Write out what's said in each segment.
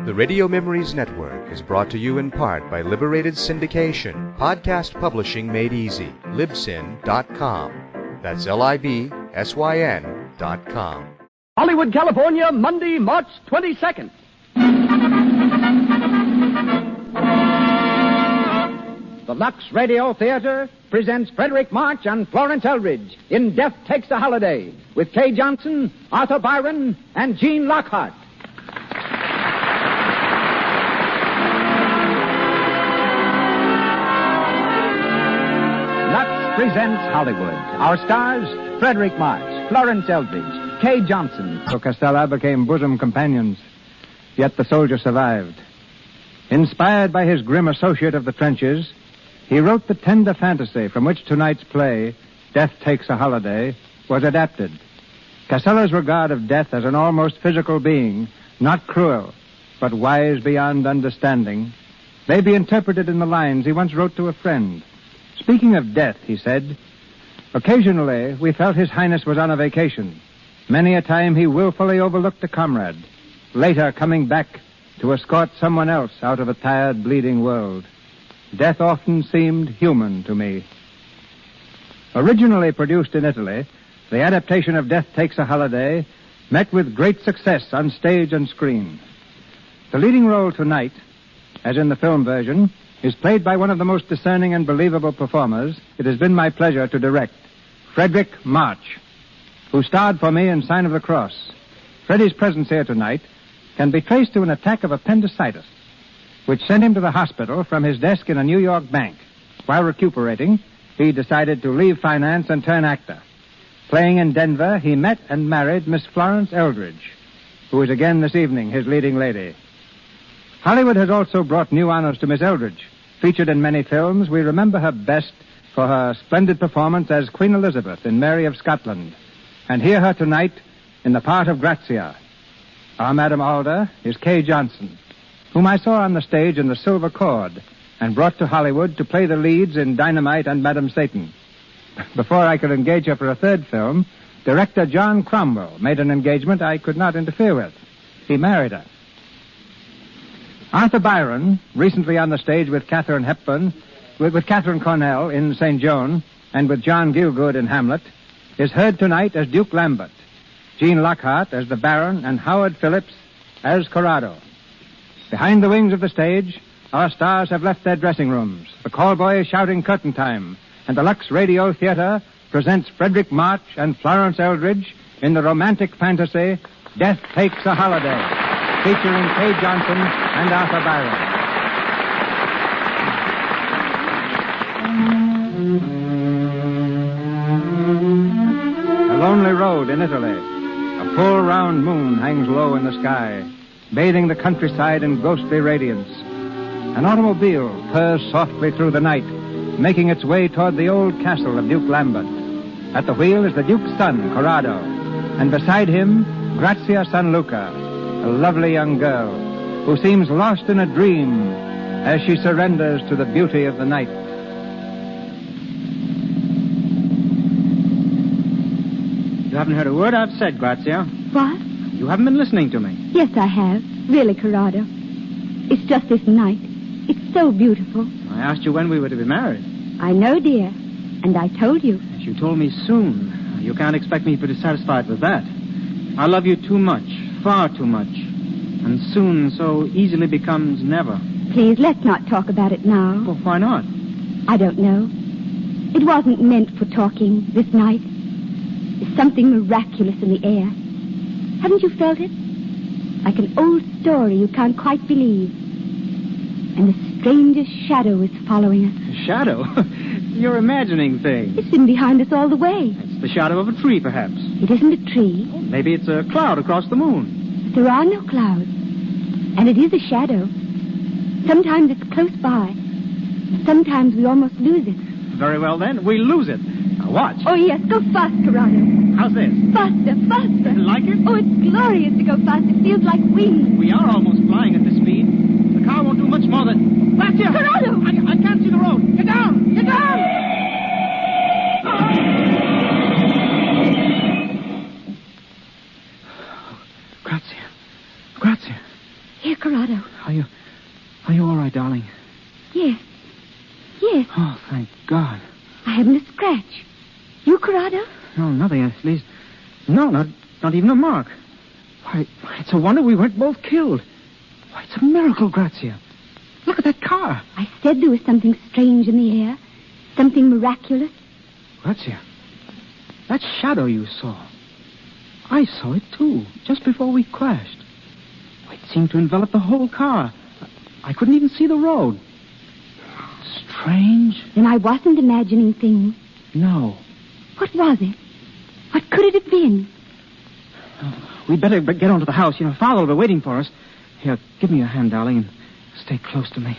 The Radio Memories Network is brought to you in part by Liberated Syndication, podcast publishing made easy, libsyn.com. That's LIBSYN.com. Hollywood, California, Monday, March 22nd. The Lux Radio Theater presents Frederick March and Florence Eldridge in Death Takes a Holiday with Kay Johnson, Arthur Byron, and Gene Lockhart. Lux presents Hollywood. Our stars, Frederick March, Florence Eldridge, Kay Johnson. So Castella became bosom companions, yet the soldier survived. Inspired by his grim associate of the trenches, he wrote the tender fantasy from which tonight's play, Death Takes a Holiday, was adapted. Castella's regard of death as an almost physical being, not cruel, but wise beyond understanding, may be interpreted in the lines he once wrote to a friend. Speaking of death, he said, occasionally we felt His Highness was on a vacation. Many a time he willfully overlooked a comrade, later coming back to escort someone else out of a tired, bleeding world. Death often seemed human to me. Originally produced in Italy, the adaptation of Death Takes a Holiday met with great success on stage and screen. The leading role tonight, as in the film version, is played by one of the most discerning and believable performers it has been my pleasure to direct, Frederick March, who starred for me in Sign of the Cross. Freddie's presence here tonight can be traced to an attack of appendicitis, which sent him to the hospital from his desk in a New York bank. While recuperating, he decided to leave finance and turn actor. Playing in Denver, he met and married Miss Florence Eldridge, who is again this evening his leading lady. Hollywood has also brought new honors to Miss Eldridge. Featured in many films, we remember her best for her splendid performance as Queen Elizabeth in Mary of Scotland, and hear her tonight in the part of Grazia. Our Madam Alder is Kay Johnson, whom I saw on the stage in The Silver Cord and brought to Hollywood to play the leads in Dynamite and Madam Satan. Before I could engage her for a third film, director John Cromwell made an engagement I could not interfere with. He married her. Arthur Byron, recently on the stage with Katharine Hepburn, with Catherine Cornell in St. Joan, and with John Gielgud in Hamlet, is heard tonight as Duke Lambert, Gene Lockhart as the Baron, and Howard Phillips as Corrado. Behind the wings of the stage, our stars have left their dressing rooms. The call boy is shouting curtain time, and the Lux Radio Theater presents Frederick March and Florence Eldridge in the romantic fantasy Death Takes a Holiday, featuring Kay Johnson and Arthur Byron. A lonely road in Italy. A full round moon hangs low in the sky, bathing the countryside in ghostly radiance. An automobile purrs softly through the night, making its way toward the old castle of Duke Lambert. At the wheel is the Duke's son, Corrado, and beside him, Grazia San Luca, a lovely young girl who seems lost in a dream as she surrenders to the beauty of the night. You haven't heard a word I've said, Grazia. What? You haven't been listening to me. Yes, I have. Really, Corrado. It's just this night. It's so beautiful. I asked you when we were to be married. I know, dear. And I told you. Yes, you told me soon. You can't expect me to be satisfied with that. I love you too much, far too much. And soon so easily becomes never. Please, let's not talk about it now. Well, why not? I don't know. It wasn't meant for talking this night. There's something miraculous in the air. Haven't you felt it? Like an old story you can't quite believe. And the strangest shadow is following us. A shadow? You're imagining things. It's been behind us all the way. It's the shadow of a tree, perhaps. It isn't a tree. Maybe it's a cloud across the moon. But there are no clouds. And it is a shadow. Sometimes it's close by. Sometimes we almost lose it. Very well, then. We lose it. Now, watch. Oh, yes. Go fast, Corrado. How's this? Faster, faster. Like it? Oh, it's glorious to go fast. It feels like wings. We are almost flying at this speed. The car won't do much more than... That's it! Corrado! I can't see the road. Get down! Get down! Grazia. Here, Corrado. Are you all right, darling? Yes. Yes. Oh, thank God. I haven't a scratch. You, Corrado? No, nothing, at least. No, not even a mark. Why, it's a wonder we weren't both killed. Why, it's a miracle, Grazia. Look at that car. I said there was something strange in the air. Something miraculous. Grazia, that shadow you saw. I saw it, too, just before we crashed. It seemed to envelop the whole car. I couldn't even see the road. Strange. Then I wasn't imagining things. No. What was it? What could it have been? We'd better get on to the house. Father will be waiting for us. Here, give me your hand, darling, and stay close to me.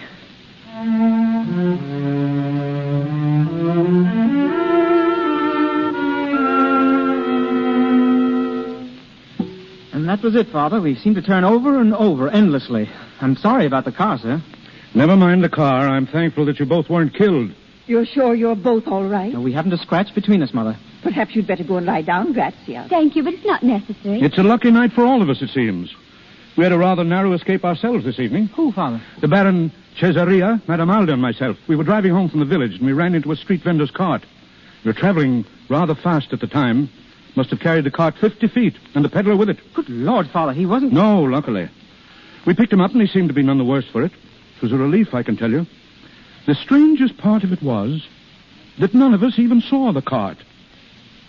And that was it, Father. We seemed to turn over and over endlessly. I'm sorry about the car, sir. Never mind the car. I'm thankful that you both weren't killed. You're sure you're both all right? No, we haven't a scratch between us, Mother. Perhaps you'd better go and lie down, Grazia. Thank you, but it's not necessary. It's a lucky night for all of us, it seems. We had a rather narrow escape ourselves this evening. Who, Father? The Baron Cesaria, Madame Alda, and myself. We were driving home from the village, and we ran into a street vendor's cart. We were traveling rather fast at the time. Must have carried the cart 50 feet, and the peddler with it. Good Lord, Father, he wasn't... No, luckily. We picked him up, and he seemed to be none the worse for it. It was a relief, I can tell you. The strangest part of it was that none of us even saw the cart.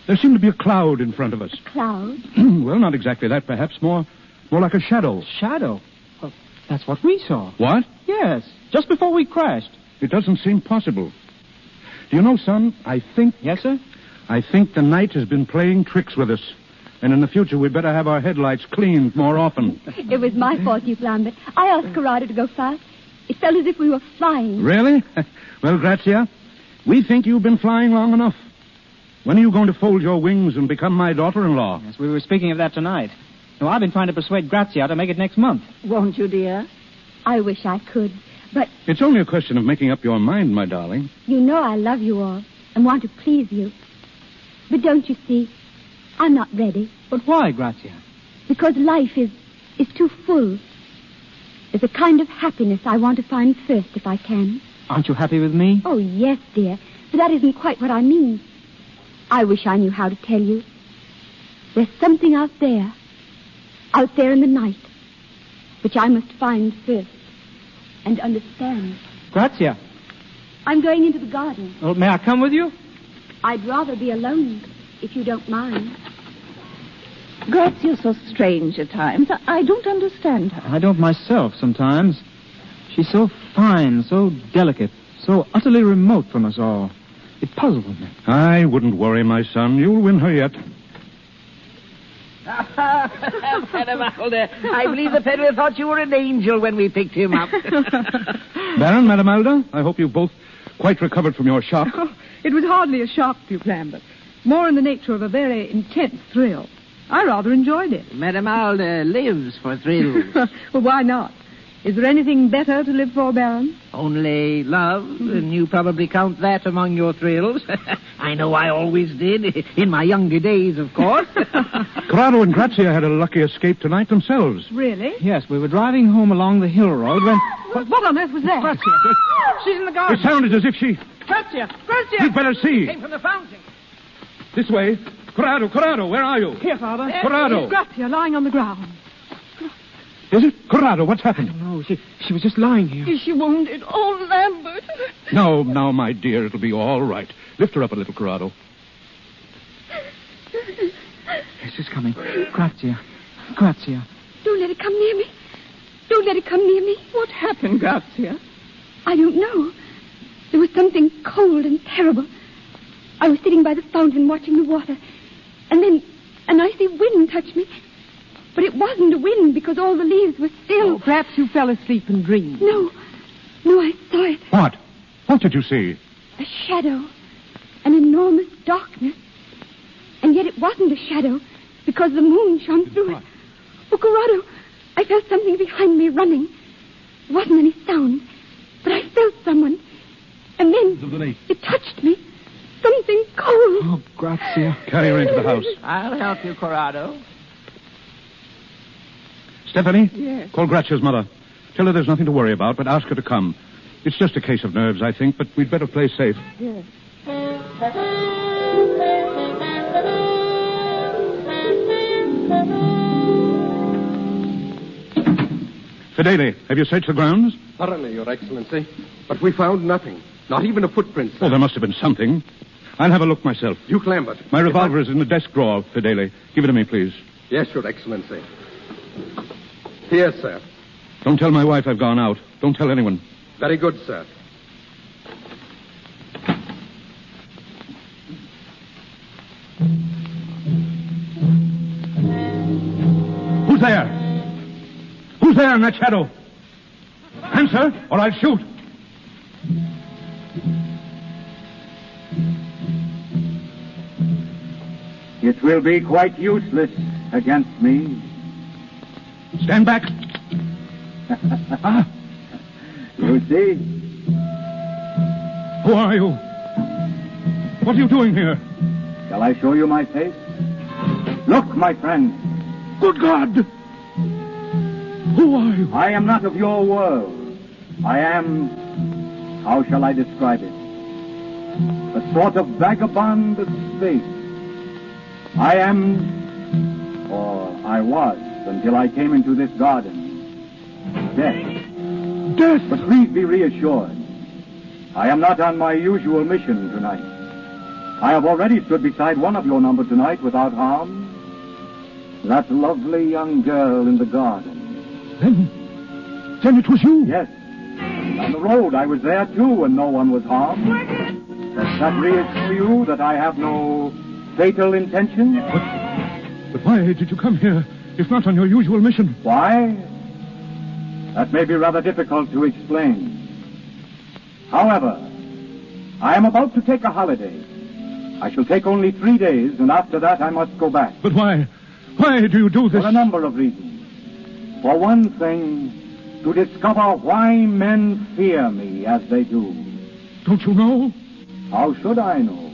There seemed to be a cloud in front of us. A cloud? Well, not exactly that, perhaps. More like a shadow. Shadow? Well, that's what we saw. What? Yes, just before we crashed. It doesn't seem possible. Do you know, son, I think... Yes, sir? I think the night has been playing tricks with us. And in the future, we'd better have our headlights cleaned more often. It was my fault, you Flambert. I asked Corrado to go fast. It felt as if we were flying. Really? Well, Grazia, we think you've been flying long enough. When are you going to fold your wings and become my daughter-in-law? Yes, we were speaking of that tonight. No, I've been trying to persuade Grazia to make it next month. Won't you, dear? I wish I could, but It's only a question of making up your mind, my darling. you know I love you all and want to please you. But don't you see, I'm not ready, But why, Grazia? because life is too full. There's a kind of happiness I want to find first if I can. Aren't you happy with me? Oh, yes, dear, but that isn't quite what I mean. I wish I knew how to tell you. There's something out there in the night, which I must find first and understand. Grazia. I'm going into the garden. Well, may I come with you? I'd rather be alone, if you don't mind. Grazia's so strange at times. I don't understand her. I don't myself sometimes. She's so fine, so delicate, so utterly remote from us all. It puzzles me. I wouldn't worry, my son. You'll win her yet. Madame Alda, I believe the peddler thought you were an angel when we picked him up. Baron, Madame Alda, I hope you've both quite recovered from your shock. It was hardly a shock, you Flambert. More in the nature of a very intense thrill. I rather enjoyed it. Madame Alda lives for thrills. Well, why not? Is there anything better to live for, Baron? Only love, and you probably count that among your thrills. I know I always did, in my younger days, of course. Corrado and Grazia had a lucky escape tonight themselves. Really? Yes, we were driving home along the hill road when... What on earth was that? Grazia. She's in the It garden. sounded as if she... Grazia! Grazia! You'd better see. Came from the fountain. This way. Corrado, where are you? Here, Father. Corrado. Grazia lying on the ground. Is it? Corrado, what's happened? No, she was just lying here. Is she wounded? Oh, Lambert. No, my dear, it'll be all right. Lift her up a little, Corrado. Yes, she's coming. Grazia. Don't let it come near me. Don't let it come near me. What happened, Grazia? I don't know. There was something cold and terrible. I was sitting by the fountain watching the water. And then an icy wind touched me. But it wasn't a wind because all the leaves were still. Oh, perhaps you fell asleep and dreamed. No, I saw it. What? What did you see? A shadow. An enormous darkness. And yet it wasn't a shadow because the moon shone through it. Oh, Corrado, I felt something behind me running. There wasn't any sound, but I felt someone. And then it touched me. Something cold. Oh, Grazia. Carry her into the house. I'll help you, Corrado. Stephanie? Yes. Call Grazia's mother. Tell her there's nothing to worry about, but ask her to come. It's just a case of nerves, I think, but we'd better play safe. Yes. Fidele, have you searched the grounds? Thoroughly, Your Excellency. But we found nothing. Not even a footprint, sir. Oh, there must have been something. I'll have a look myself. Duke Lambert. My revolver is in the desk drawer, Fidele. Give it to me, please. Yes, Your Excellency. Here, sir. Don't tell my wife I've gone out. Don't tell anyone. Very good, sir. Who's there? Who's there in that shadow? Answer, or I'll shoot. It will be quite useless against me. Stand back. You see? Who are you? What are you doing here? Shall I show you my face? Look, my friend. Good God! Who are you? I am not of your world. I am... How shall I describe it? A sort of vagabond of space. I am... Or I was, until I came into this garden. Death. Death? But please be reassured. I am not on my usual mission tonight. I have already stood beside one of your number tonight without harm. That lovely young girl in the garden. Then it was you? Yes. On the road, I was there too, and no one was harmed. Does that reassure you that I have no fatal intention? But why did you come here, if not on your usual mission? Why? That may be rather difficult to explain. However, I am about to take a holiday. I shall take only 3 days, and after that I must go back. But why? Why do you do this? For a number of reasons. For one thing, to discover why men fear me as they do. Don't you know? How should I know?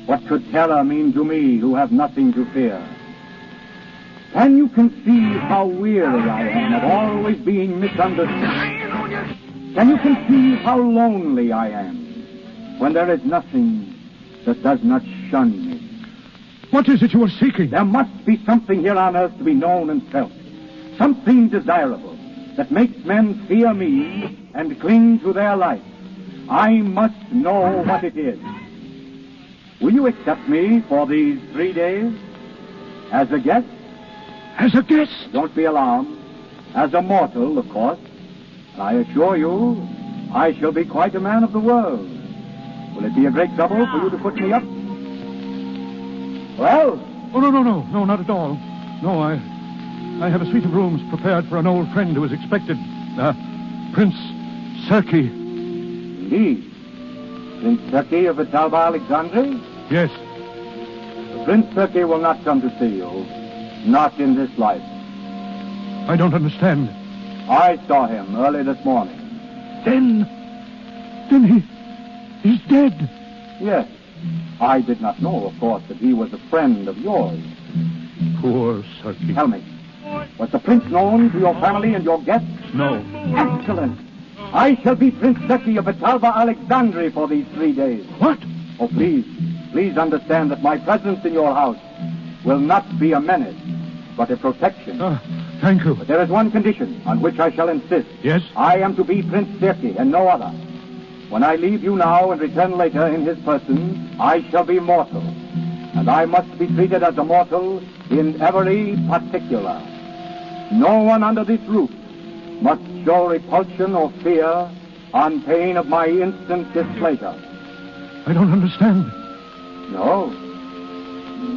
What could terror mean to me who have nothing to fear? Can you conceive how weary I am of always being misunderstood? Can you conceive how lonely I am when there is nothing that does not shun me? What is it you are seeking? There must be something here on earth to be known and felt. Something desirable that makes men fear me and cling to their life. I must know what it is. Will you accept me for these 3 days? As a guest? As a guest? Don't be alarmed. As a mortal, of course. I assure you, I shall be quite a man of the world. Will it be a great trouble for you to put me up? Well? Oh, no, not at all. No, I have a suite of rooms prepared for an old friend who is expected. Prince Serki. Indeed. Prince Serki of Vitalba Alexandri? Yes. Prince Serki will not come to see you. Not in this life. I don't understand. I saw him early this morning. Then he's dead. Yes. I did not know, of course, that he was a friend of yours. Poor Serki. Tell me, was the prince known to your family and your guests? No. Excellent. I shall be Prince Serki of Vitalba Alexandri for these 3 days. What? Oh, please understand that my presence in your house will not be a menace, but a protection. Thank you. But there is one condition on which I shall insist. Yes? I am to be Prince Serki and no other. When I leave you now and return later in his person, I shall be mortal. And I must be treated as a mortal in every particular. No one under this roof must show repulsion or fear on pain of my instant displeasure. I don't understand. No.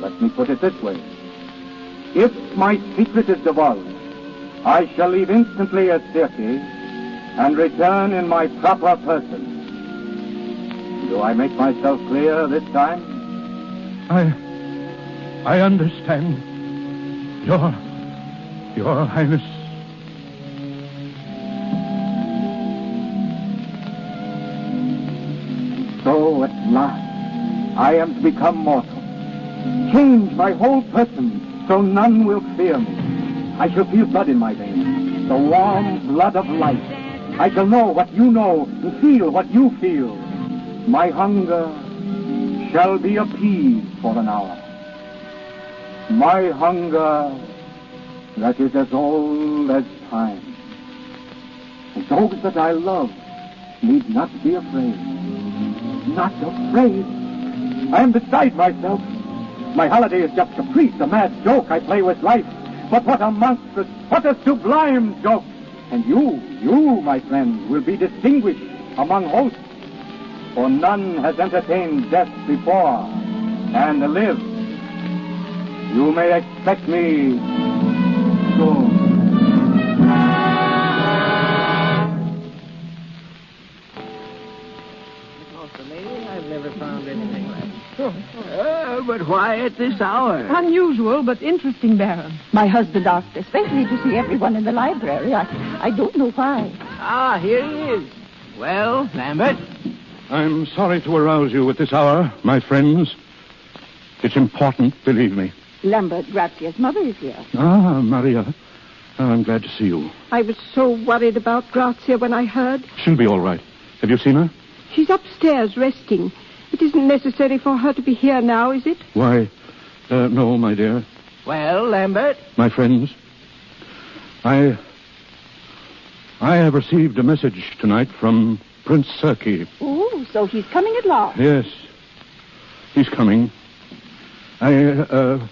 Let me put it this way. If my secret is divulged, I shall leave instantly as Serki and return in my proper person. Do I make myself clear this time? I understand. Your Highness. So at last, I am to become mortal. Change my whole person so none will fear me. I shall feel blood in my veins, the warm blood of life. I shall know what you know and feel what you feel. My hunger shall be appeased for an hour. My hunger that is as old as time. And those that I love need not be afraid. Not afraid. I am beside myself. My holiday is just caprice, a mad joke I play with life. But what a monstrous, what a sublime joke. And you, my friend, will be distinguished among hosts. For none has entertained death before and lived. You may expect me soon. I've never found anything like it. But why at this hour? Unusual, but interesting, Baron. My husband asked especially to see everyone in the library. I don't know why. Ah, here he is. Well, Lambert? I'm sorry to arouse you at this hour, my friends. It's important, believe me. Lambert, Grazia's mother is here. Ah, Maria. I'm glad to see you. I was so worried about Grazia when I heard. She'll be all right. Have you seen her? She's upstairs resting. It isn't necessary for her to be here now, is it? Why, no, my dear. Well, Lambert? My friends, I have received a message tonight from Prince Serki. Oh, so he's coming at last. Yes, he's coming. I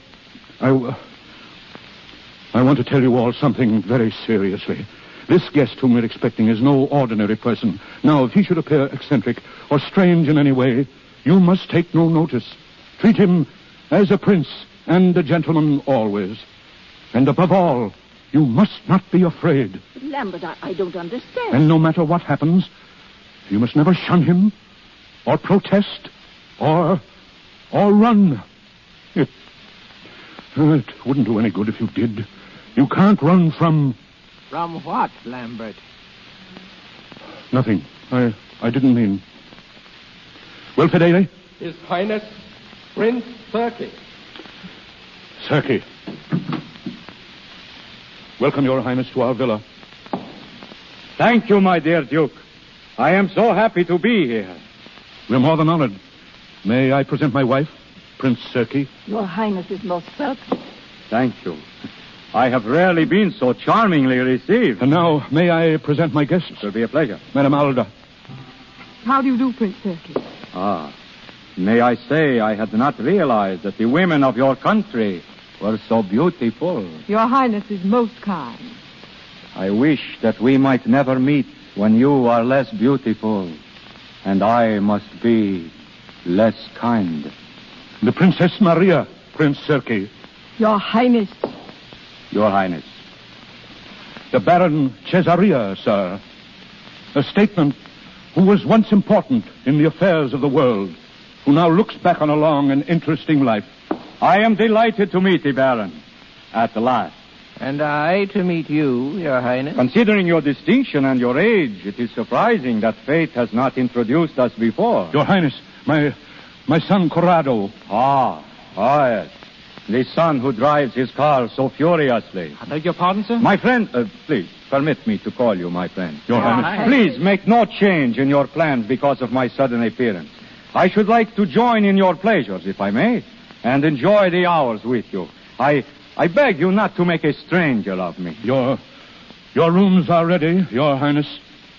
want to tell you all something very seriously. This guest whom we're expecting is no ordinary person. Now, if he should appear eccentric or strange in any way, you must take no notice. Treat him as a prince and a gentleman always. And above all, you must not be afraid. But Lambert, I don't understand. And no matter what happens, you must never shun him, or protest, or run. It wouldn't do any good if you did. You can't run from... From what, Lambert? Nothing. I didn't mean... Well, Fidele? His Highness, Prince Serki. Serki. Welcome, Your Highness, to our villa. Thank you, my dear Duke. I am so happy to be here. We're more than honored. May I present my wife, Prince Serki? Your Highness is most welcome. Thank you. I have rarely been so charmingly received. And now, may I present my guests? It will be a pleasure. Madame Alda. How do you do, Prince Serki? May I say I had not realized that the women of your country were so beautiful. Your Highness is most kind. I wish that we might never meet when you are less beautiful and I must be less kind. The Princess Maria, Prince Serki. Your Highness. Your Highness. The Baron Cesaria, sir. A statesman who was once important in the affairs of the world, who now looks back on a long and interesting life. I am delighted to meet the Baron at last. And I to meet you, Your Highness. Considering your distinction and your age, it is surprising that fate has not introduced us before. Your Highness, my son Corrado. Yes. The son who drives his car so furiously. I beg your pardon, sir? My friend, please, permit me to call you my friend. Your Highness. Please, make no change in your plans because of my sudden appearance. I should like to join in your pleasures, if I may, and enjoy the hours with you. I beg you not to make a stranger of me. Your rooms are ready, Your Highness.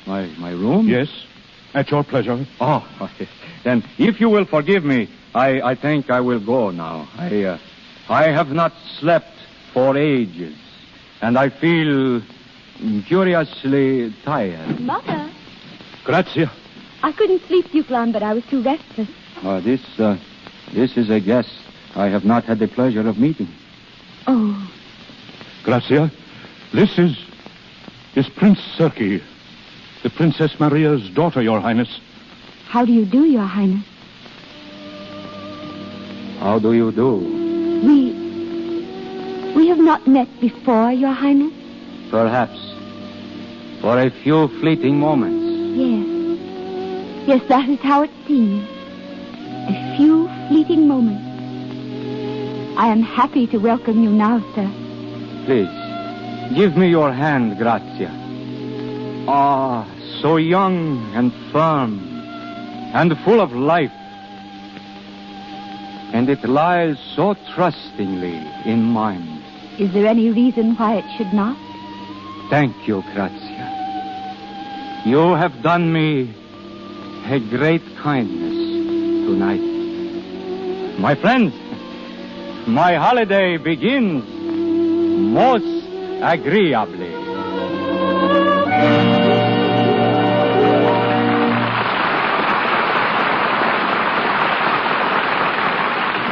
My room? Yes, at your pleasure. Then, if you will forgive me, I think I will go now. I have not slept for ages, and I feel curiously tired. Mother. Grazia. I couldn't sleep, Duke Lambert. I was too restless. This is a guest I have not had the pleasure of meeting. Oh. Grazia, this is Prince Serki, the Princess Maria's daughter, Your Highness. How do you do, Your Highness? How do you do? We have not met before, Your Highness. Perhaps. For a few fleeting moments. Yes, that is how it seems. A few fleeting moments. I am happy to welcome you now, sir. Please, Give me your hand, Grazia. Ah, so young and firm and full of life. And it lies so trustingly in mine. Is there any reason why it should not? Thank you, Grazia. You have done me a great kindness tonight. My friends, my holiday begins most agreeably.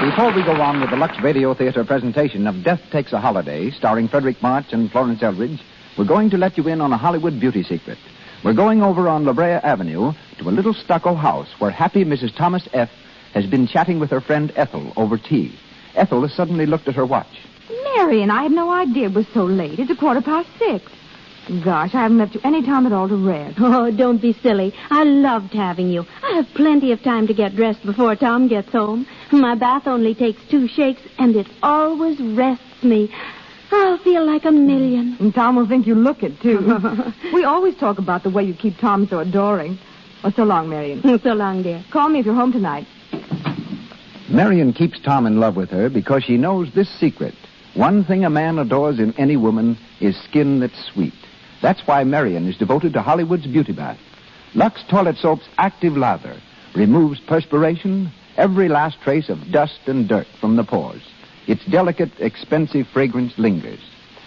Before we go on with the Lux Radio Theater presentation of Death Takes a Holiday, starring Frederick March and Florence Eldridge, we're going to let you in on a Hollywood beauty secret. We're going over on La Brea Avenue to a little stucco house where happy Mrs. Thomas F. has been chatting with her friend Ethel over tea. Ethel has suddenly looked at her watch. Marion, I had no idea it was so late. It's 6:15. Gosh, I haven't left you any time at all to rest. Oh, don't be silly. I loved having you. I have plenty of time to get dressed before Tom gets home. My bath only takes 2 shakes, and it always rests me. I'll feel like a million. And Tom will think you look it, too. We always talk about the way you keep Tom so adoring. Well, so long, Marion. So long, dear. Call me if you're home tonight. Marion keeps Tom in love with her because she knows this secret. One thing a man adores in any woman is skin that's sweet. That's why Marion is devoted to Hollywood's beauty bath. Lux Toilet Soap's active lather removes perspiration, every last trace of dust and dirt from the pores. Its delicate, expensive fragrance lingers.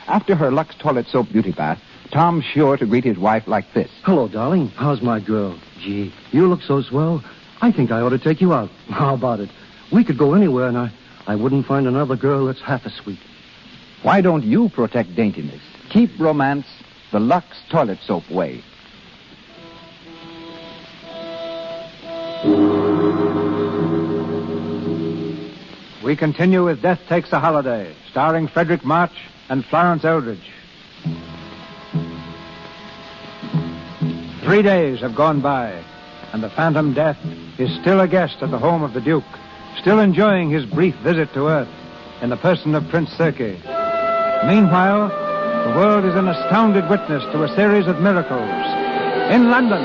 After her Lux Toilet Soap beauty bath, Tom's sure to greet his wife like this. Hello, darling. How's my girl? Gee, you look so swell. I think I ought to take you out. How about it? We could go anywhere, and I wouldn't find another girl that's half as sweet. Why don't you protect daintiness? Keep romance the Lux Toilet Soap way. We continue with Death Takes a Holiday, starring Frederick March and Florence Eldridge. 3 days have gone by, and the Phantom Death is still a guest at the home of the Duke, still enjoying his brief visit to Earth in the person of Prince Circe. Meanwhile, the world is an astounded witness to a series of miracles. In London,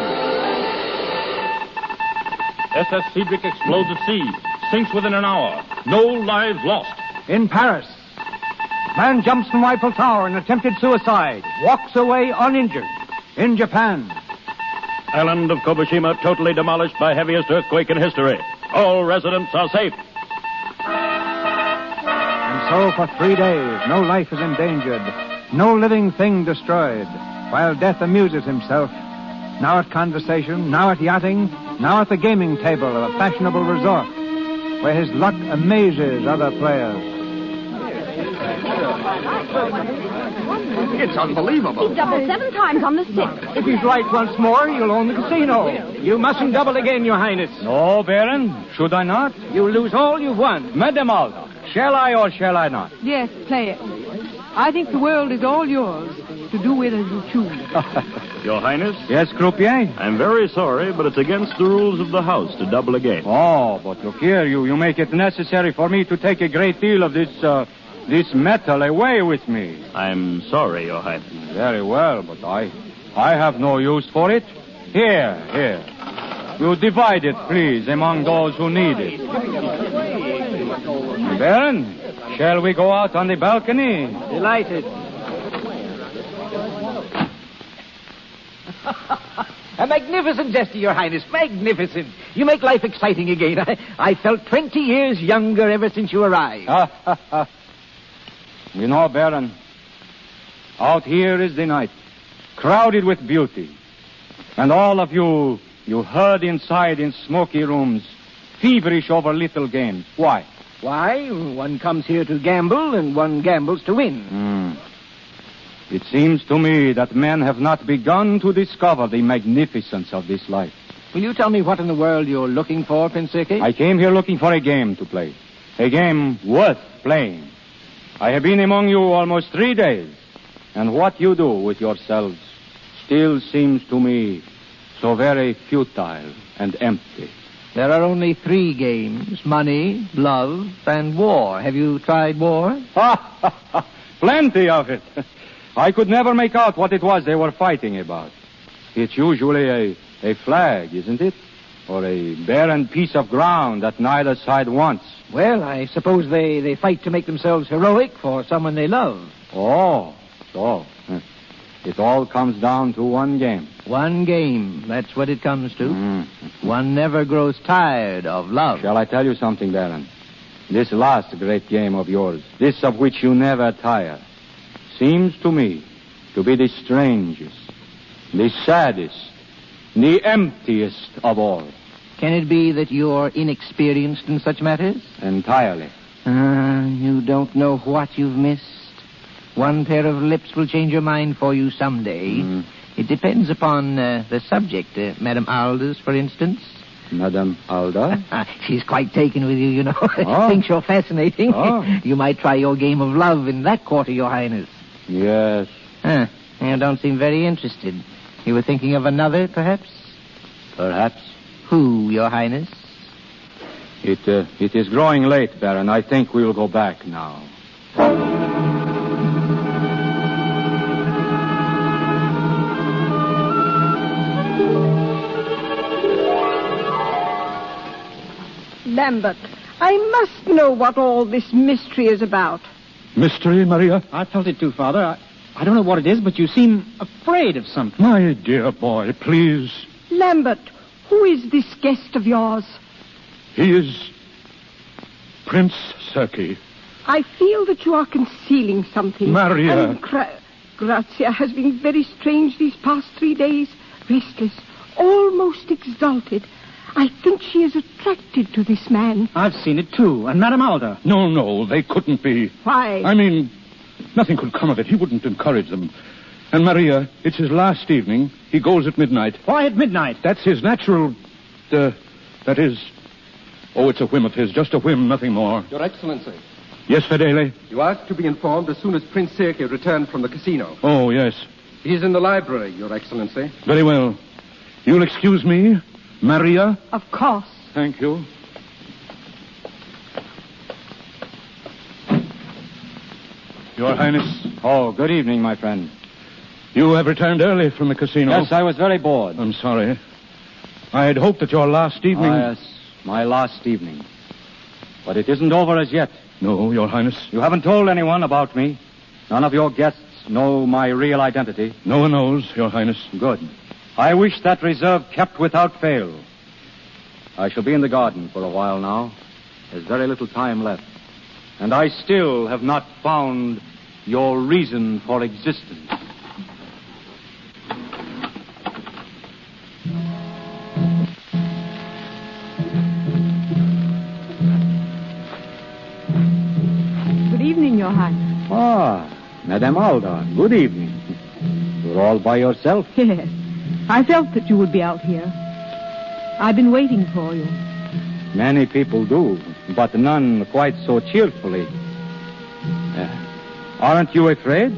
SS Cedric explodes at sea, sinks within an hour. No lives lost. In Paris, man jumps from Eiffel Tower in attempted suicide, walks away uninjured. In Japan, Island of Kobushima totally demolished by heaviest earthquake in history. All residents are safe. And so for 3 days, no life is endangered, no living thing destroyed, while death amuses himself, now at conversation, now at yachting, now at the gaming table of a fashionable resort, where his luck amazes other players. It's unbelievable. He doubled 7 times on the 6th. If he's right once more, you'll own the casino. You mustn't double again, Your Highness. No, Baron, should I not? You'll lose all you've won. Mademoiselle, shall I or shall I not? Yes, play it. I think the world is all yours to do with as you choose. Your Highness? Yes, croupier? I'm very sorry, but it's against the rules of the house to double again. Oh, but look here, you make it necessary for me to take a great deal of this metal away with me. I'm sorry, Your Highness. Very well, but I have no use for it. Here. You divide it, please, among those who need it. Baron, shall we go out on the balcony? Delighted. A magnificent gesture, Your Highness. Magnificent. You make life exciting again. I felt 20 years younger ever since you arrived. You know, Baron, out here is the night, crowded with beauty. And all of you herd inside in smoky rooms, feverish over little games. Why? Why? One comes here to gamble, and one gambles to win. It seems to me that men have not begun to discover the magnificence of this life. Will you tell me what in the world you're looking for, Prince Circe? I came here looking for a game to play. A game worth playing. I have been among you almost 3 days, and what you do with yourselves still seems to me so very futile and empty. There are only 3 games: money, love, and war. Have you tried war? Plenty of it. I could never make out what it was they were fighting about. It's usually a flag, isn't it? Or a barren piece of ground that neither side wants. Well, I suppose they fight to make themselves heroic for someone they love. Oh, so. It all comes down to one game. One game, that's what it comes to. One never grows tired of love. Shall I tell you something, Baron? This last great game of yours, this of which you never tire, seems to me to be the strangest, the saddest, the emptiest of all. Can it be that you're inexperienced in such matters? Entirely. You don't know what you've missed. One pair of lips will change your mind for you someday. It depends upon the subject. Madame Aldous, for instance. Madame Alda? She's quite taken with you, you know. Oh. Thinks you're fascinating. Oh. You might try your game of love in that quarter, Your Highness. Yes. You don't seem very interested. You were thinking of another, perhaps? Perhaps. Who, Your Highness? It is growing late, Baron. I think we will go back now. Lambert, I must know what all this mystery is about. Mystery, Maria? I felt it too, Father. I don't know what it is, but you seem afraid of something. My dear boy, please. Lambert, who is this guest of yours? He is Prince Serki. I feel that you are concealing something. Maria. And Grazia has been very strange these past 3 days. Restless, almost exalted. I think she is attracted to this man. I've seen it, too. And Madame Alda. No, they couldn't be. Why? I mean, nothing could come of it. He wouldn't encourage them. And, Maria, it's his last evening. He goes at midnight. Why at midnight? That's his natural... that is... Oh, it's a whim of his. Just a whim, nothing more. Your Excellency. Yes, Fedele? You asked to be informed as soon as Prince Serki returned from the casino. Oh, yes. He's in the library, Your Excellency. Very well. You'll excuse me, Maria? Of course. Thank you. Your Highness. Oh, good evening, my friend. You have returned early from the casino. Yes, I was very bored. I'm sorry. I had hoped that your last evening... Yes, my last evening. But it isn't over as yet. No, Your Highness. You haven't told anyone about me. None of your guests know my real identity. No one knows, Your Highness. Good. I wish that reserve kept without fail. I shall be in the garden for a while now. There's very little time left. And I still have not found your reason for existence. Good evening, Your Highness. Ah, Madame Alda, good evening. You're all by yourself? Yes. I felt that you would be out here. I've been waiting for you. Many people do, but none quite so cheerfully. Aren't you afraid?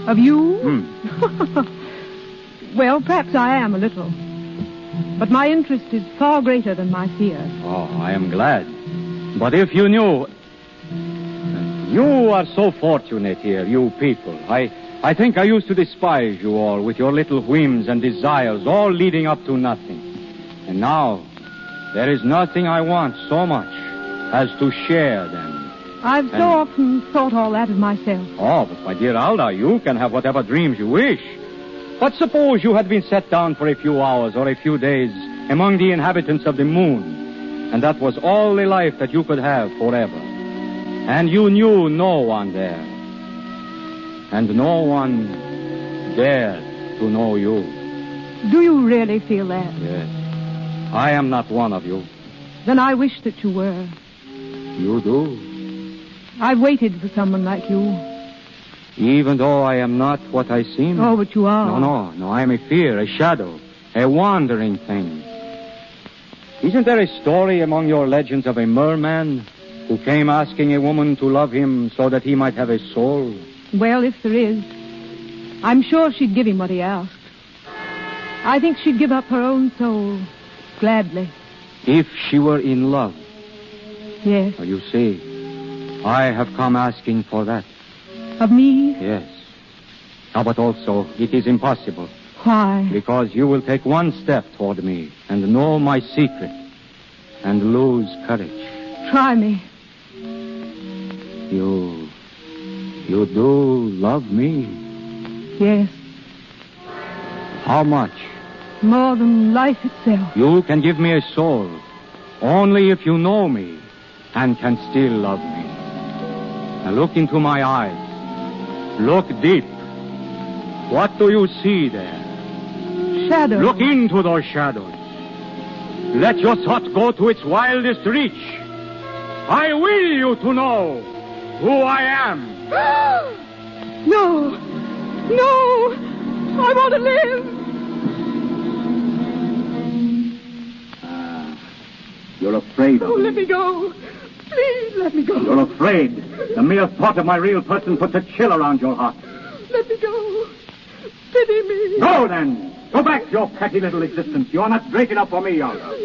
Of you? Well, perhaps I am a little. But my interest is far greater than my fear. Oh, I am glad. But if you knew... You are so fortunate here, you people. I think I used to despise you all with your little whims and desires, all leading up to nothing. And now, there is nothing I want so much as to share them. I've so often thought all that of myself. Oh, but my dear Alda, you can have whatever dreams you wish. But suppose you had been set down for a few hours or a few days among the inhabitants of the moon, and that was all the life that you could have forever. And you knew no one there. And no one dared to know you. Do you really feel that? Yes. I am not one of you. Then I wish that you were. You do? I've waited for someone like you. Even though I am not what I seem? Oh, but you are. No. I am a fear, a shadow, a wandering thing. Isn't there a story among your legends of a merman who came asking a woman to love him so that he might have a soul? Well, if there is, I'm sure she'd give him what he asked. I think she'd give up her own soul, gladly. If she were in love? Yes. You see, I have come asking for that. Of me? Yes. But also, it is impossible. Why? Because you will take one step toward me and know my secret and lose courage. Try me. You do love me? Yes. How much? More than life itself. You can give me a soul only if you know me and can still love me. Now look into my eyes. Look deep. What do you see there? Shadows. Look into those shadows. Let your thought go to its wildest reach. I will you to know who I am. No. No. I want to live. You're afraid of Oh, me. let me go. Please, let me go. You're afraid. The mere thought of my real person puts a chill around your heart. Let me go. Pity me. Go, then. Go back to your petty little existence. You're not great enough for me, Olga.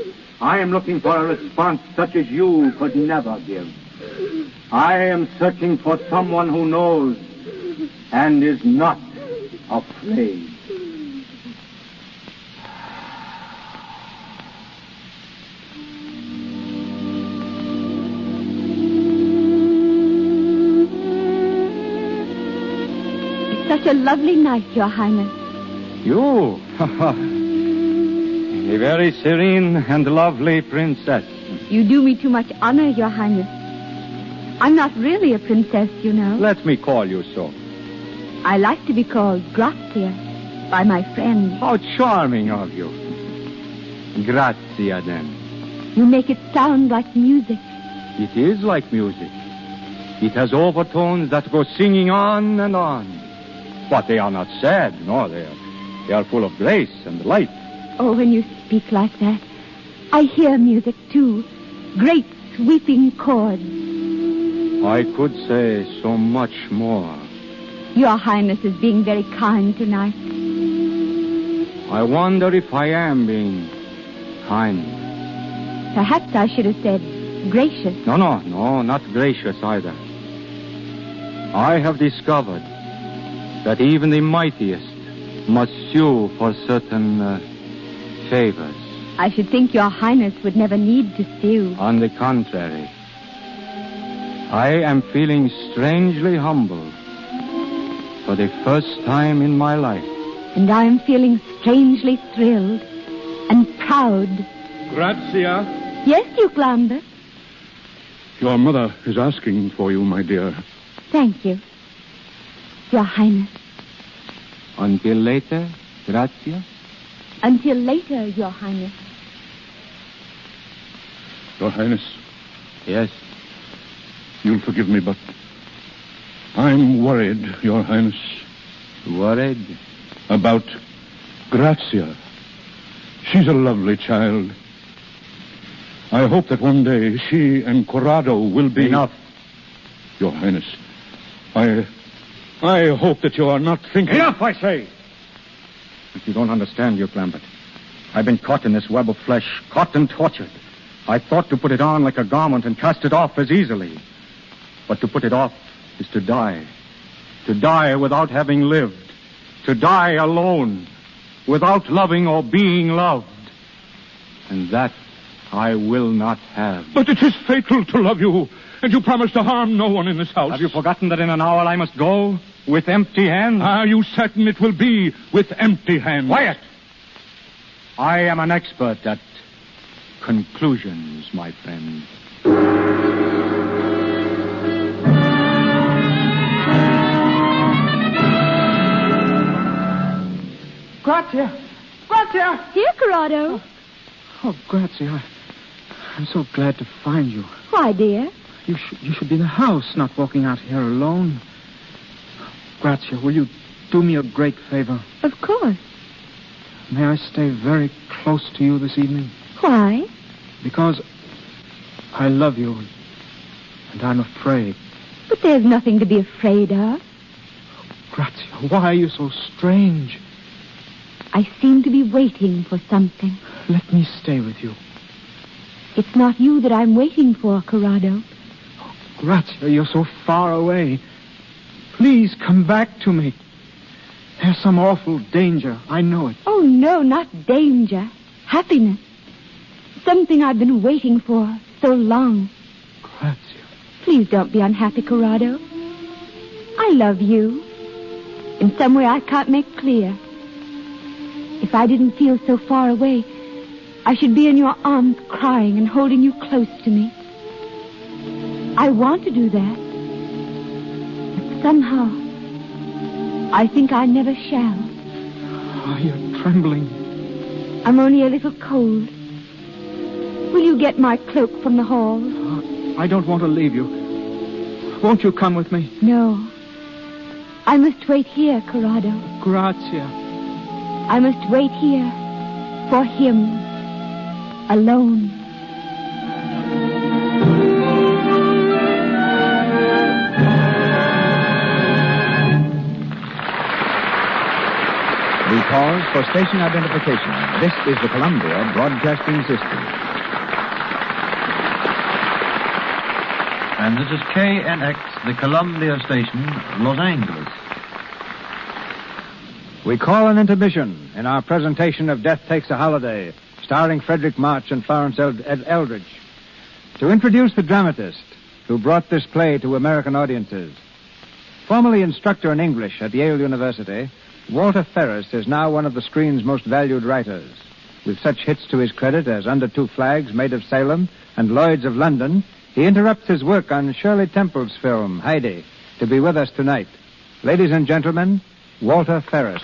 I am looking for a response such as you could never give. I am searching for someone who knows and is not afraid. It's such a lovely night, Your Highness. You? A very serene and lovely princess. You do me too much honor, Your Highness. I'm not really a princess, you know. Let me call you so. I like to be called Grazia by my friends. How charming of you. Grazia, then. You make it sound like music. It is like music. It has overtones that go singing on and on. But they are not sad, no, they are full of grace and light. Oh, when you speak like that, I hear music, too. Great sweeping chords. I could say so much more. Your Highness is being very kind tonight. I wonder if I am being kind. Perhaps I should have said gracious. No, not gracious either. I have discovered that even the mightiest must sue for certain favors. I should think Your Highness would never need to sue. On the contrary, I am feeling strangely humble for the first time in my life. And I am feeling strangely thrilled and proud. Grazia. Yes, Duke Lambert? Your mother is asking for you, my dear. Thank you, Your Highness. Until later, Grazia? Until later, Your Highness. Your Highness. Yes? You'll forgive me, but I'm worried, Your Highness. Worried? About Grazia. She's a lovely child. I hope that one day she and Corrado will be... Enough. Your Highness, I hope that you are not thinking... Enough, I say! But you don't understand, Duke Lambert. I've been caught in this web of flesh, caught and tortured. I thought to put it on like a garment and cast it off as easily. But to put it off is to die. To die without having lived. To die alone, without loving or being loved. And that I will not have. But it is fatal to love you, and you promised to harm no one in this house. Have you forgotten that in an hour I must go with empty hands? Are you certain it will be with empty hands? Quiet! I am an expert at conclusions, my friend. Grazia! Grazia! Here, Corrado. Oh, Grazia, I'm so glad to find you. Why, dear? You should be in the house, not walking out here alone. Grazia, will you do me a great favor? Of course. May I stay very close to you this evening? Why? Because I love you, and I'm afraid. But there's nothing to be afraid of. Grazia, why are you so strange? I seem to be waiting for something. Let me stay with you. It's not you that I'm waiting for, Corrado. Grazia, you're so far away. Please come back to me. There's some awful danger. I know it. Oh, no, not danger. Happiness. Something I've been waiting for so long. Grazia. Please don't be unhappy, Corrado. I love you. In some way I can't make clear. If I didn't feel so far away, I should be in your arms crying and holding you close to me. I want to do that. But somehow, I think I never shall. Oh, you're trembling. I'm only a little cold. Will you get my cloak from the hall? I don't want to leave you. Won't you come with me? No. I must wait here, Corrado. Grazia. I must wait here for him. Alone. We pause for station identification. This is the Columbia Broadcasting System. And this is KNX, the Columbia Station, Los Angeles. We call an intermission in our presentation of Death Takes a Holiday, starring Frederick March and Florence Eldridge, to introduce the dramatist who brought this play to American audiences. Formerly instructor in English at Yale University, Walter Ferris is now one of the screen's most valued writers. With such hits to his credit as Under Two Flags, Maid of Salem, and Lloyd's of London, he interrupts his work on Shirley Temple's film, Heidi, to be with us tonight. Ladies and gentlemen, Walter Ferris.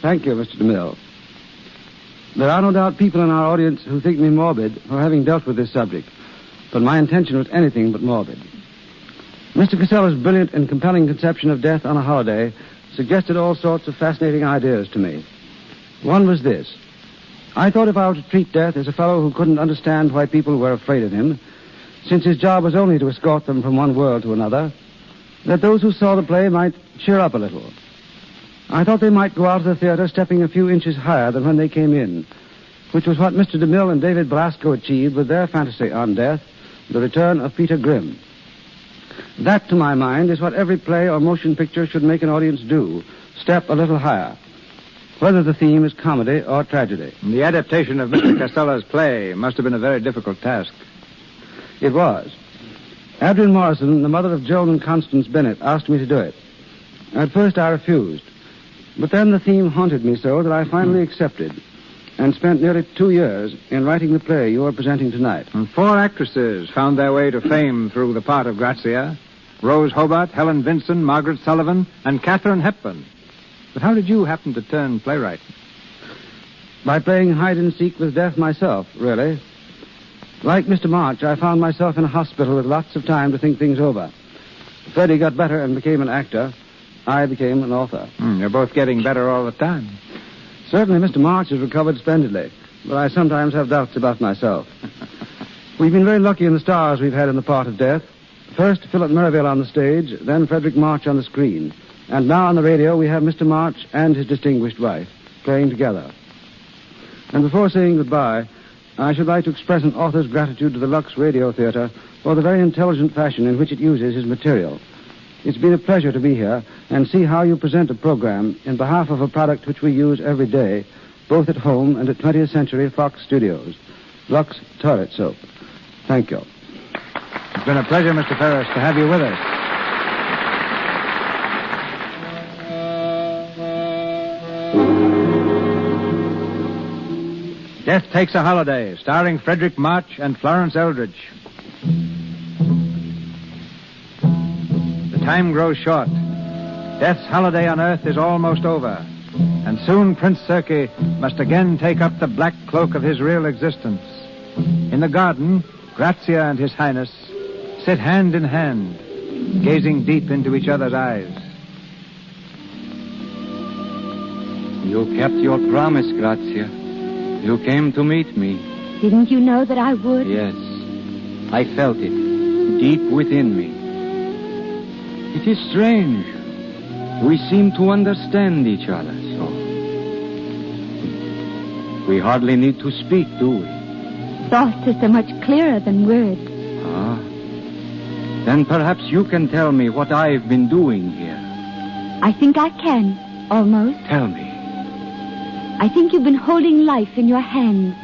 Thank you, Mr. DeMille. There are no doubt people in our audience who think me morbid for having dealt with this subject, but my intention was anything but morbid. Mr. Casella's brilliant and compelling conception of death on a holiday suggested all sorts of fascinating ideas to me. One was this. I thought if I were to treat death as a fellow who couldn't understand why people were afraid of him, since his job was only to escort them from one world to another, that those who saw the play might cheer up a little. I thought they might go out of the theater stepping a few inches higher than when they came in, which was what Mr. DeMille and David Blasco achieved with their fantasy on death, The Return of Peter Grimm. That, to my mind, is what every play or motion picture should make an audience do, step a little higher, whether the theme is comedy or tragedy. The adaptation of Mr. Casella's play must have been a very difficult task. It was. Adrienne Morrison, the mother of Joan and Constance Bennett, asked me to do it. At first I refused, but then the theme haunted me so that I finally accepted and spent nearly 2 years in writing the play you are presenting tonight. And 4 actresses found their way to fame through the part of Grazia: Rose Hobart, Helen Vinson, Margaret Sullivan, and Katharine Hepburn. But how did you happen to turn playwright? By playing hide-and-seek with death myself, really. Like Mr. March, I found myself in a hospital with lots of time to think things over. Freddie got better and became an actor. I became an author. You're both getting better all the time. Certainly Mr. March has recovered splendidly, but I sometimes have doubts about myself. We've been very lucky in the stars we've had in the part of death. First, Philip Merrivale on the stage, then Frederick March on the screen. And now on the radio, we have Mr. March and his distinguished wife playing together. And before saying goodbye, I should like to express an author's gratitude to the Lux Radio Theater for the very intelligent fashion in which it uses his material. It's been a pleasure to be here and see how you present a program in behalf of a product which we use every day, both at home and at 20th Century Fox Studios. Lux Toilet Soap. Thank you. It's been a pleasure, Mr. Ferris, to have you with us. Death Takes a Holiday, starring Frederick March and Florence Eldridge. The time grows short. Death's holiday on Earth is almost over, and soon Prince Circe must again take up the black cloak of his real existence. In the garden, Grazia and His Highness sit hand in hand, gazing deep into each other's eyes. You kept your promise, Grazia. You came to meet me. Didn't you know that I would? Yes. I felt it, deep within me. It is strange. We seem to understand each other so. We hardly need to speak, do we? Thoughts are so much clearer than words. Ah. Then perhaps you can tell me what I've been doing here. I think I can, almost. Tell me. I think you've been holding life in your hands,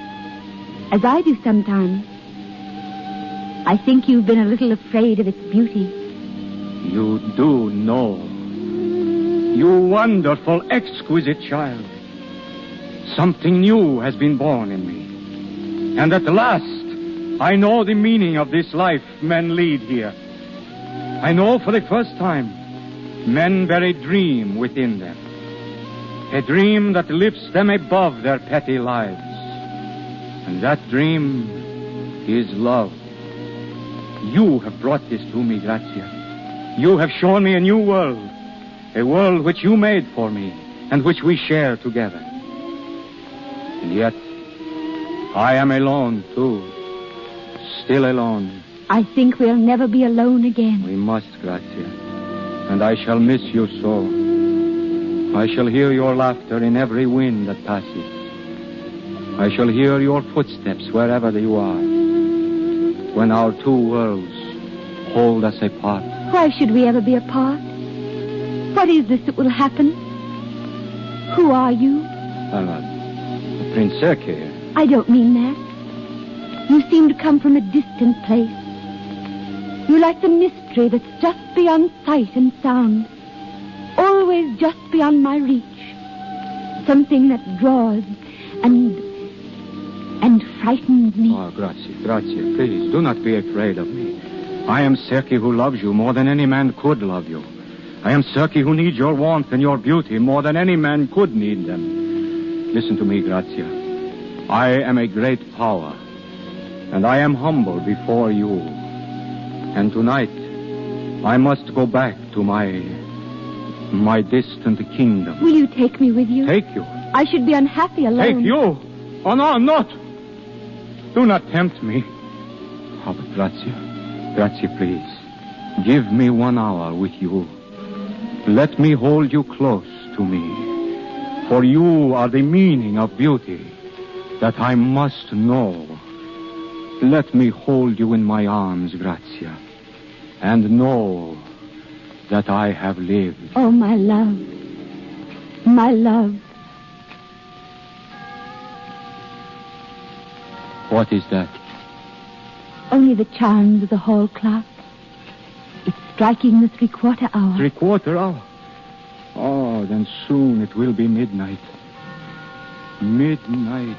as I do sometimes. I think you've been a little afraid of its beauty. You do know. You wonderful, exquisite child. Something new has been born in me. And at last, I know the meaning of this life men lead here. I know for the first time, men bear a dream within them. A dream that lifts them above their petty lives. And that dream is love. You have brought this to me, Grazia. You have shown me a new world. A world which you made for me and which we share together. And yet, I am alone, too. Still alone. I think we'll never be alone again. We must, Grazia. And I shall miss you so. I shall hear your laughter in every wind that passes. I shall hear your footsteps wherever you are. When our two worlds hold us apart. Why should we ever be apart? What is this that will happen? Who are you? Prince Serkei. I don't mean that. You seem to come from a distant place. You're like the mystery that's just beyond sight and sound. Always just beyond my reach. Something that draws and frightens me. Oh, Grazia, please, do not be afraid of me. I am Serkei who loves you more than any man could love you. I am Serkei who needs your warmth and your beauty more than any man could need them. Listen to me, Grazia. I am a great power, and I am humble before you. And tonight, I must go back to my distant kingdom. Will you take me with you? Take you? I should be unhappy alone. Take you? Oh, no, I'm not. Do not tempt me. Oh, but Grazia, please. Give me 1 hour with you. Let me hold you close to me. For you are the meaning of beauty that I must know. Let me hold you in my arms, Grazia, and know that I have lived. Oh, my love. My love. What is that? Only the chimes of the hall clock. It's striking the 3/4 hour. 3/4 hour? Oh, then soon it will be midnight. Midnight.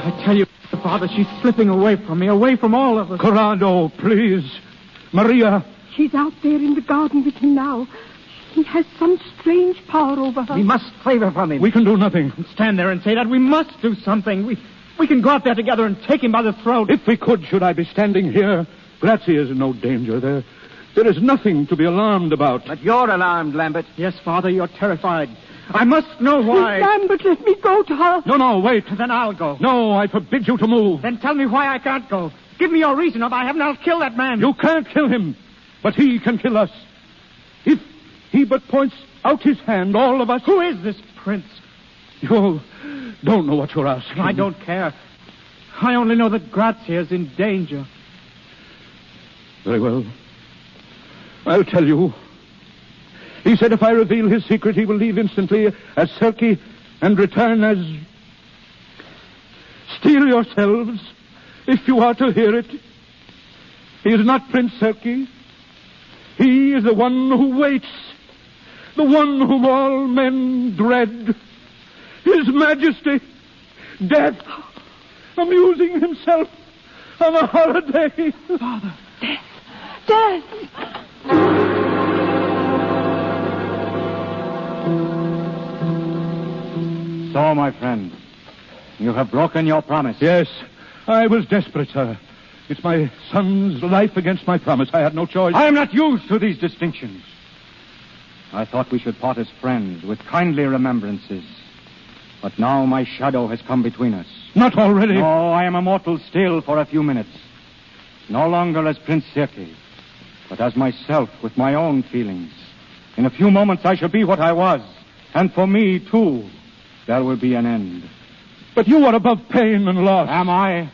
I tell you, Father, she's slipping away from me, away from all of us. Corrado, please. Maria. She's out there in the garden with him now. He has some strange power over her. We must save her from him. We can do nothing. Stand there and say that. We must do something. We can go out there together and take him by the throat. If we could, should I be standing here? Grazia is in no danger. There is nothing to be alarmed about. But you're alarmed, Lambert. Yes, Father, you're terrified. I must know why. Lambert, let me go to her. No, wait. Then I'll go. No, I forbid you to move. Then tell me why I can't go. Give me your reason. If I haven't, I'll kill that man. You can't kill him, but he can kill us. If he but points out his hand, all of us... Who is this prince? You don't know what you're asking. I don't care. I only know that Grazia is in danger. Very well. I'll tell you. He said if I reveal his secret, he will leave instantly as Serkei and return as... Steel yourselves, if you are to hear it. He is not Prince Serkei. He is the one who waits, the one whom all men dread. His Majesty, Death, amusing himself on a holiday. Father, Death! So, my friend, you have broken your promise. Yes, I was desperate, sir. It's my son's life against my promise. I had no choice. I am not used to these distinctions. I thought we should part as friends with kindly remembrances. But now my shadow has come between us. Not already. No, I am immortal still for a few minutes. No longer as Prince Serkei, but as myself with my own feelings. In a few moments I shall be what I was. And for me, too, there will be an end. But you are above pain and loss. Am I?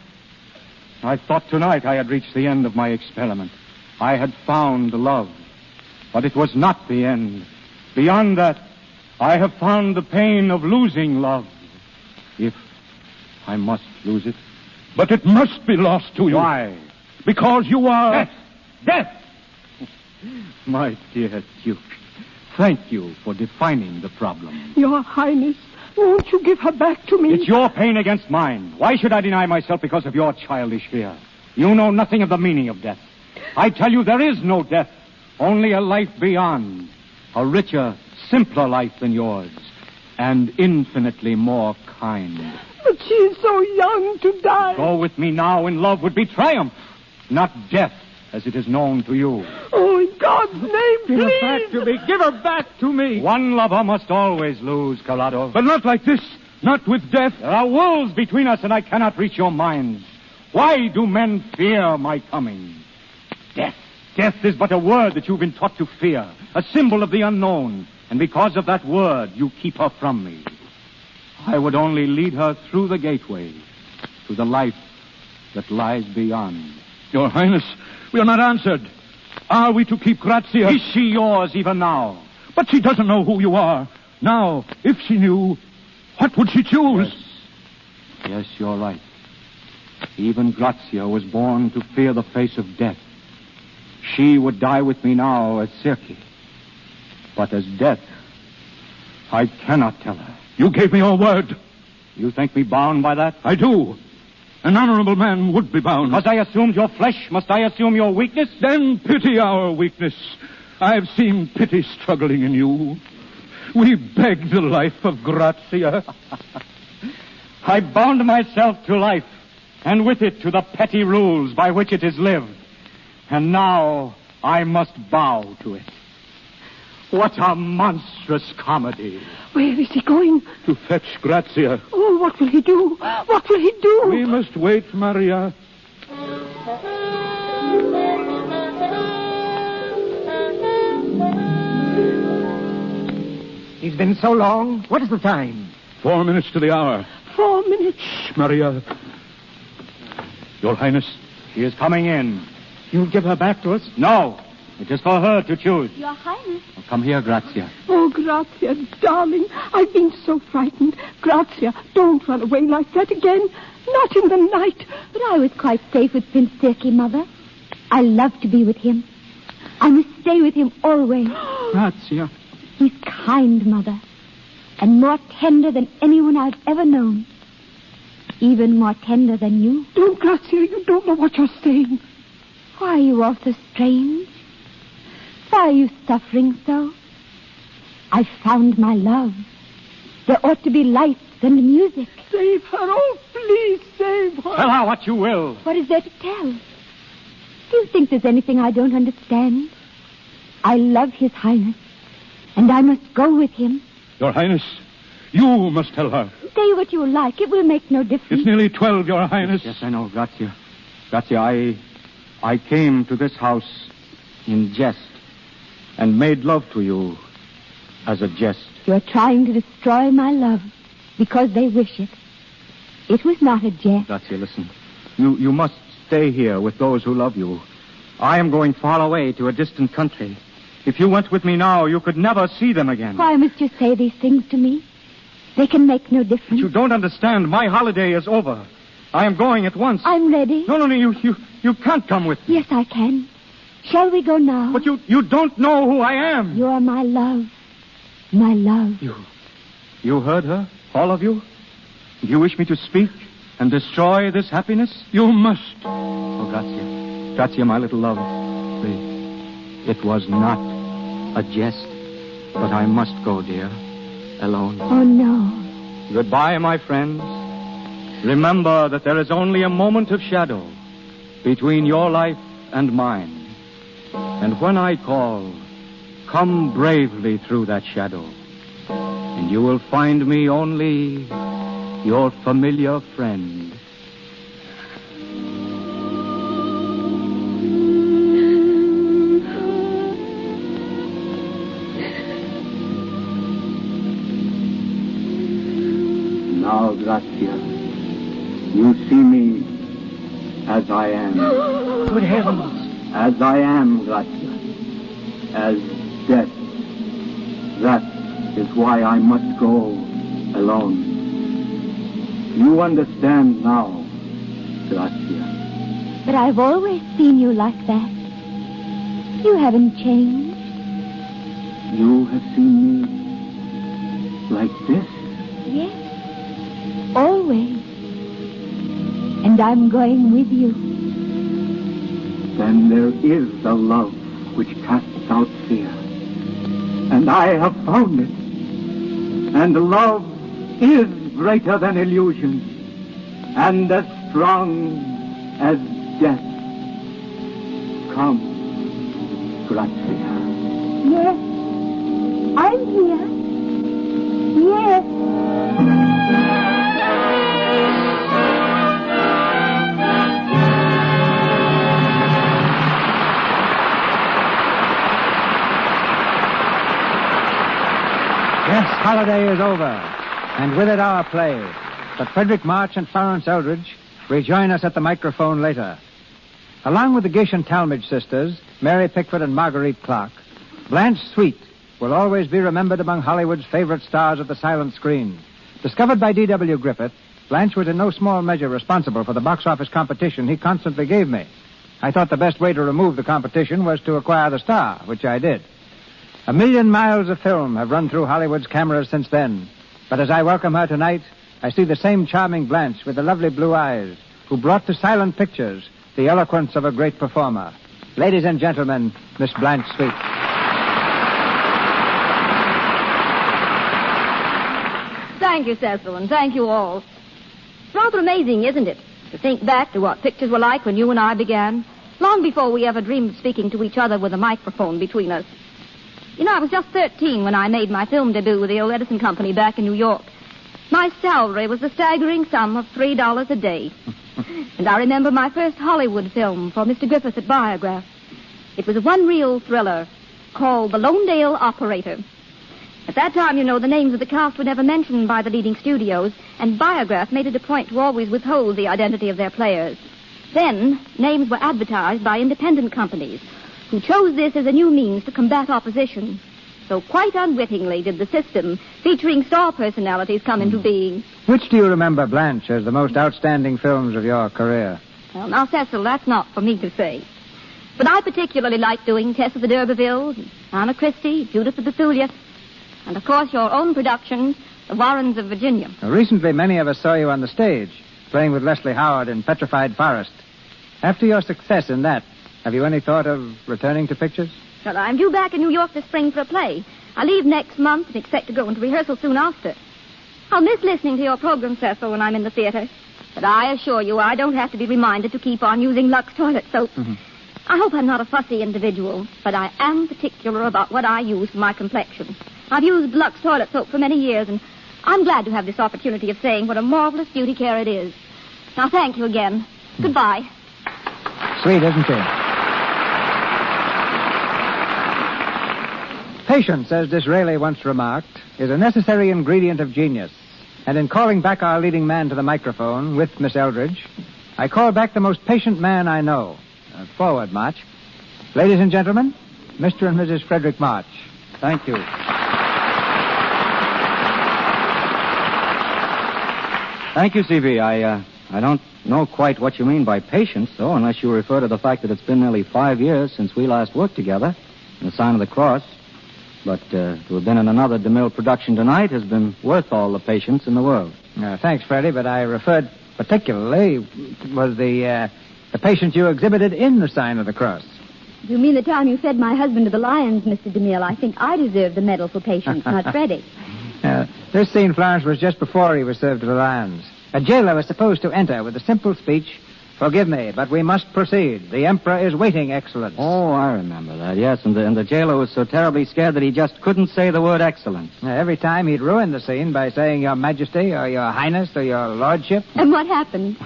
I thought tonight I had reached the end of my experiment. I had found love. But it was not the end. Beyond that, I have found the pain of losing love. If I must lose it. But it must be lost to you. Why? Because you are... Death! My dear Duke, thank you for defining the problem. Your Highness, won't you give her back to me? It's your pain against mine. Why should I deny myself because of your childish fear? You know nothing of the meaning of death. I tell you there is no death, only a life beyond. A richer, simpler life than yours, and infinitely more kind. But she is so young to die. Go with me now in love would be triumph, not death, as it is known to you. Oh, in God's name, please. Give her back to me. Give her back to me. One lover must always lose, Corrado. But not like this. Not with death. There are wolves between us, and I cannot reach your minds. Why do men fear my coming? Death. Death is but a word that you've been taught to fear, a symbol of the unknown. And because of that word, you keep her from me. I would only lead her through the gateway to the life that lies beyond. Your Highness, we are not answered. Are we to keep Grazia? Is she yours even now? But she doesn't know who you are. Now, if she knew, what would she choose? Yes, you're right. Even Grazia was born to fear the face of death. She would die with me now as Circe. But as death, I cannot tell her. You gave me your word. You think me bound by that? I do. An honorable man would be bound. Because I assumed your flesh, must I assume your weakness? Then pity our weakness. I've seen pity struggling in you. We beg the life of Grazia. I bound myself to life, and with it to the petty rules by which it is lived. And now I must bow to it. What a monstrous comedy. Where is he going? To fetch Grazia. Oh, what will he do? What will he do? We must wait, Maria. He's been so long. What is the time? 4 minutes to the hour. 4 minutes. Shh, Maria. Your Highness. She is coming in. You'll give her back to us? No. It is for her to choose. Your Highness. Come here, Grazia. Oh, Grazia, darling, I've been so frightened. Grazia, don't run away like that again. Not in the night. But I was quite safe with Prince Circe, Mother. I love to be with him. I must stay with him always. Grazia. He's kind, Mother, and more tender than anyone I've ever known. Even more tender than you. Don't, Grazia, you don't know what you're saying. Why are you all so strange? Why are you suffering so? I've found my love. There ought to be lights and music. Save her. Oh, please save her. Tell her what you will. What is there to tell? Do you think there's anything I don't understand? I love His Highness, and I must go with him. Your Highness, you must tell her. Say what you like. It will make no difference. It's nearly 12, Your Highness. Yes, I know, Grazia. Grazia, I came to this house in jest and made love to you as a jest. You're trying to destroy my love because they wish it. It was not a jest. Grazia, listen. You must stay here with those who love you. I am going far away to a distant country. If you went with me now, you could never see them again. Why must you say these things to me? They can make no difference. But you don't understand. My holiday is over. I am going at once. I'm ready. No, you can't come with me. Yes, I can. Shall we go now? But you don't know who I am. You are my love. My love. You heard her? All of you? Do you wish me to speak and destroy this happiness? You must. Oh, Grazia. Grazia, my little love. Please. It was not a jest. But I must go, dear. Alone. Oh, no. Goodbye, my friends. Remember that there is only a moment of shadow between your life and mine. And when I call, come bravely through that shadow, and you will find me only your familiar friend. Now, Grazia, you see me as I am. Good heavens. As I am, Gracia. As death. That is why I must go alone. You understand now, Gracia. But I've always seen you like that. You haven't changed. You have seen me like this? Yes. Always. And I'm going with you. Then there is a love which casts out fear. And I have found it. And love is greater than illusion. And as strong as death. Come, Gracia. Yes. I'm here. Yes. Yes, holiday is over, and with it our play. But Frederick March and Florence Eldridge rejoin us at the microphone later. Along with the Gish and Talmadge sisters, Mary Pickford and Marguerite Clark, Blanche Sweet will always be remembered among Hollywood's favorite stars of the silent screen. Discovered by D.W. Griffith, Blanche was in no small measure responsible for the box office competition he constantly gave me. I thought the best way to remove the competition was to acquire the star, which I did. 1,000,000 miles of film have run through Hollywood's cameras since then. But as I welcome her tonight, I see the same charming Blanche with the lovely blue eyes who brought to silent pictures the eloquence of a great performer. Ladies and gentlemen, Miss Blanche Sweet. Thank you, Cecil, and thank you all. Rather amazing, isn't it, to think back to what pictures were like when you and I began, long before we ever dreamed of speaking to each other with a microphone between us. You know, I was just 13 when I made my film debut with the old Edison Company back in New York. My salary was the staggering sum of $3 a day. And I remember my first Hollywood film for Mr. Griffith at Biograph. It was a one-reel thriller called The Lonedale Operator. At that time, you know, the names of the cast were never mentioned by the leading studios, and Biograph made it a point to always withhold the identity of their players. Then, names were advertised by independent companies, who chose this as a new means to combat opposition. So quite unwittingly did the system featuring star personalities come into being. Which do you remember, Blanche, as the most outstanding films of your career? Well, now, Cecil, that's not for me to say. But I particularly like doing Tess of the D'Urbervilles, Anna Christie, Judith of Bethulia, and, of course, your own production, The Warrens of Virginia. Recently, many of us saw you on the stage, playing with Leslie Howard in Petrified Forest. After your success in that, have you any thought of returning to pictures? Well, I'm due back in New York this spring for a play. I leave next month and expect to go into rehearsal soon after. I'll miss listening to your program, Cecil, when I'm in the theater. But I assure you I don't have to be reminded to keep on using Lux toilet soap. Mm-hmm. I hope I'm not a fussy individual, but I am particular about what I use for my complexion. I've used Lux toilet soap for many years, and I'm glad to have this opportunity of saying what a marvelous beauty care it is. Now, thank you again. Goodbye. Sweet, isn't she? Patience, as Disraeli once remarked, is a necessary ingredient of genius. And in calling back our leading man to the microphone with Miss Eldridge, I call back the most patient man I know. Forward, March. Ladies and gentlemen, Mr. and Mrs. Frederick March. Thank you. Thank you, C.V. I don't know quite what you mean by patience, though, unless you refer to the fact that it's been nearly 5 years since we last worked together in The Sign of the Cross. But to have been in another DeMille production tonight has been worth all the patience in the world. Thanks, Freddie, but I referred particularly was the patience you exhibited in The Sign of the Cross. You mean the time you fed my husband to the lions, Mr. DeMille? I think I deserve the medal for patience, not Freddie. This scene, Florence, was just before he was served to the lions. A jailer was supposed to enter with a simple speech, "Forgive me, but we must proceed. The Emperor is waiting, Excellence." Oh, I remember that, yes. And the jailer was so terribly scared that he just couldn't say the word Excellence. Every time he'd ruin the scene by saying Your Majesty or Your Highness or Your Lordship. And what happened?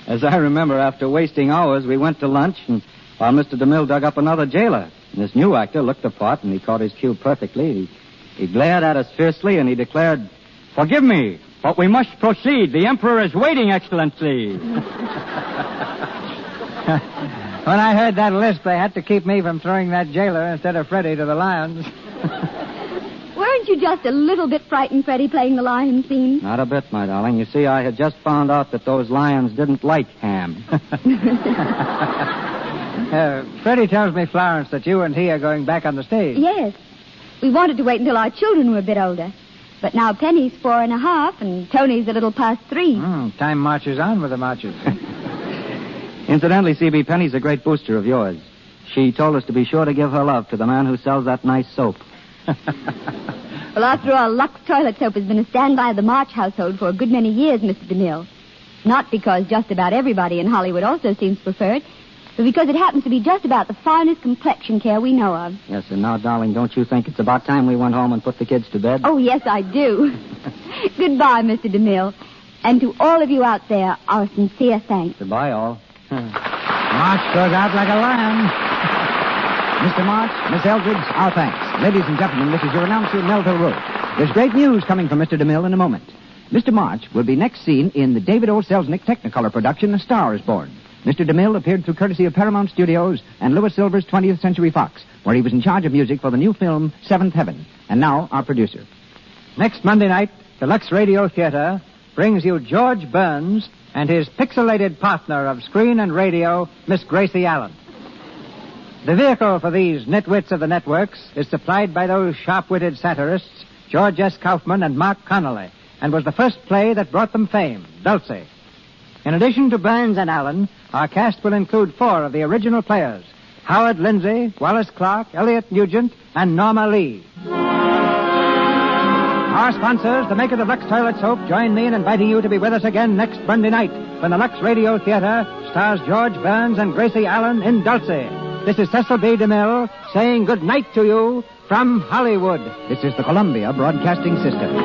As I remember, after wasting hours, we went to lunch, and while Mr. DeMille dug up another jailer. And this new actor looked the part, and he caught his cue perfectly. He glared at us fiercely, and he declared, "Forgive me, but we must proceed. The Emperor is waiting, Excellency." When I heard that list, they had to keep me from throwing that jailer instead of Freddie to the lions. Weren't you just a little bit frightened, Freddie, playing the lion scene? Not a bit, my darling. You see, I had just found out that those lions didn't like ham. Freddie tells me, Florence, that you and he are going back on the stage. Yes. We wanted to wait until our children were a bit older. But now Penny's 4.5 and Tony's a little past 3. Time marches on with the marches. Incidentally, C.B., Penny's a great booster of yours. She told us to be sure to give her love to the man who sells that nice soap. Well, after all, Lux Toilet Soap has been a standby of the March household for a good many years, Mr. DeMille. Not because just about everybody in Hollywood also seems to prefer it, but because it happens to be just about the finest complexion care we know of. Yes, and now, darling, don't you think it's about time we went home and put the kids to bed? Oh, yes, I do. Goodbye, Mr. DeMille. And to all of you out there, our sincere thanks. Goodbye, all. March goes out like a lion. Mr. March, Miss Eldridge, our thanks. Ladies and gentlemen, this is your announcer, Melville Roach. There's great news coming from Mr. DeMille in a moment. Mr. March will be next seen in the David O. Selznick Technicolor production, A Star is Born. Mr. DeMille appeared through courtesy of Paramount Studios and Louis Silver's 20th Century Fox, where he was in charge of music for the new film, Seventh Heaven. And now, our producer. Next Monday night, the Lux Radio Theater brings you George Burns and his pixelated partner of screen and radio, Miss Gracie Allen. The vehicle for these nitwits of the networks is supplied by those sharp-witted satirists, George S. Kaufman and Mark Connolly, and was the first play that brought them fame, Dulce. In addition to Burns and Allen, our cast will include 4 of the original players, Howard Lindsay, Wallace Clark, Elliot Nugent, and Norma Lee. Our sponsors, the makers of Lux Toilet Soap, join me in inviting you to be with us again next Monday night when the Lux Radio Theater stars George Burns and Gracie Allen in Dulce. This is Cecil B. DeMille saying good night to you from Hollywood. This is the Columbia Broadcasting System.